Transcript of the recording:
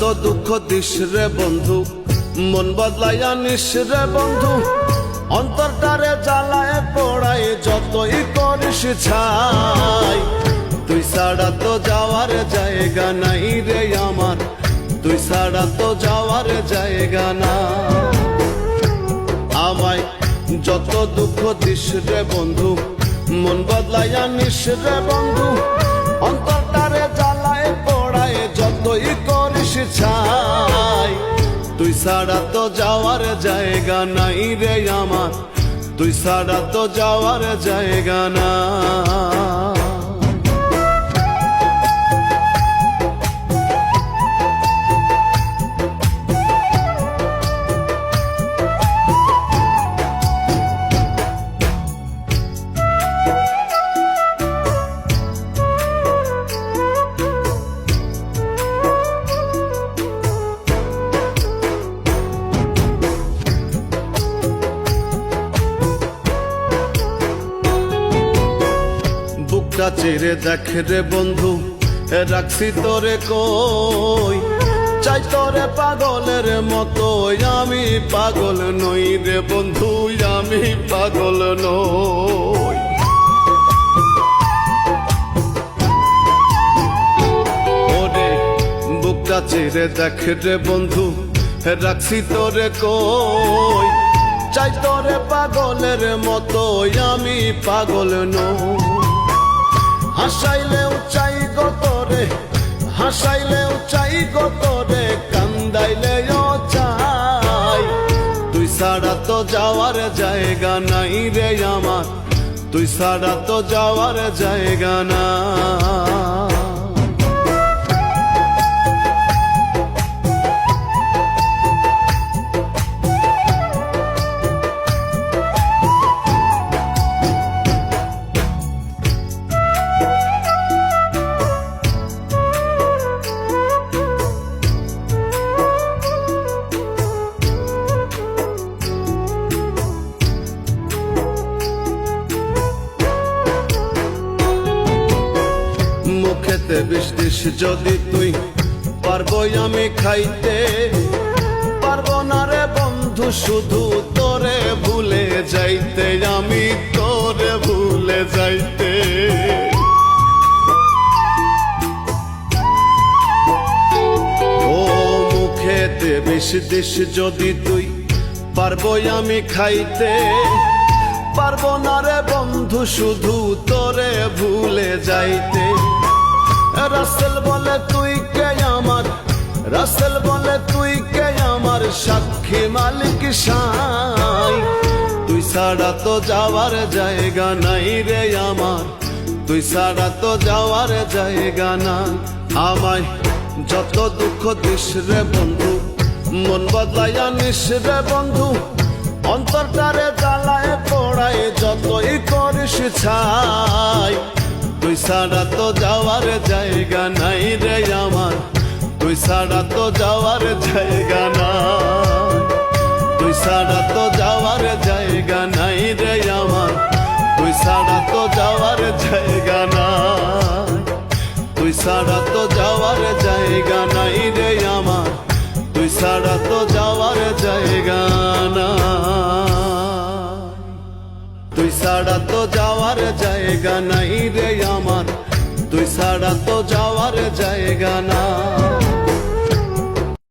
যত দুঃখ দিস রে বন্ধু, মন বদলাইয়া নিস রে বন্ধু, অন্তরটারে জ্বালায় পোড়ায় যতই করিস ছাই। তুই ছাড়া তো যাওয়ার জায়গা নাই রে আমার, তুই ছাড়া তো যাওয়ার জায়গা না। আমায় যত দুঃখ দিস রে বন্ধু, মন বদলাইয়া নিস রে বন্ধু, অন্তরটারে জ্বালায় পোড়ায় যতই করিস ছাই। তুই ছাড়া তো যাওয়ার জায়গা নাই রে আমার, তুই ছাড়া তো যাওয়ার জায়গা না। বুকটা চেরে দেখ রে বন্ধু, রাখছি তোরে কই, চাই তোরে পাগলের মতো, আমি পাগল নই রে বন্ধু, আমি পাগল নই। ওরে বুকটা চেরে দেখ রে বন্ধু, রাখছি তোরে কই, চাই তোরে পাগলের মতো, আমি পাগল নই। হাসাইলেও চাই গো তোরে, হাসাইলেও চাই গো তোরে, কান্দাইলেও চাই। তুই ছাড়া তো যাওয়ার জায়গা নাই রে আমার, তুই ছাড়া তো যাওয়ার জায়গা না। মুখেতে বিষ দিস যদি তুই, পারবো আমি খাইতে, পারবো না রে বন্ধু শুধু তোরে ভুলে যাইতে, আমি তোরে ভুলে যাইতে। ও মুখেতে বিষ দিস যদি তুই, পারবো আমি খাইতে, পারবো না রে বন্ধু শুধু তোরে ভুলে যাইতে। রাসেল বলে তুই কে আমার, রাসেল বলে তুই কে আমার, সাক্ষী মালিক সাই। তুই ছাড়া তো যাওয়ার জায়গা নাই রে আমার, তুই ছাড়া তো যাওয়ার জায়গা না। আমায় যত দুঃখ দিস রে বন্ধু, মন বদলাইয়া নিস রে বন্ধু, অন্তরটারে জ্বালায় পোড়ায় যতই করিস ছাই। তুই ছাড়া তো যাওয়ার জায়গা নাই রে আমার, তুই ছাড়া তো যাওয়ার জায়গা না। তুই ছাড়া তো যাওয়ার জায়গা নাই রে আমার, তুই ছাড়া তো যাওয়ার জায়গা না। তুই ছাড়া তো যাওয়ার জায়গা নাই রে আমার, তুই ছাড়া তো যাওয়ার জায়গা না। তুই ছাড়া তো যাওয়ার জায়গা নাই রে আমার, তুই ছাড়া তো যাওয়ার জায়গা না।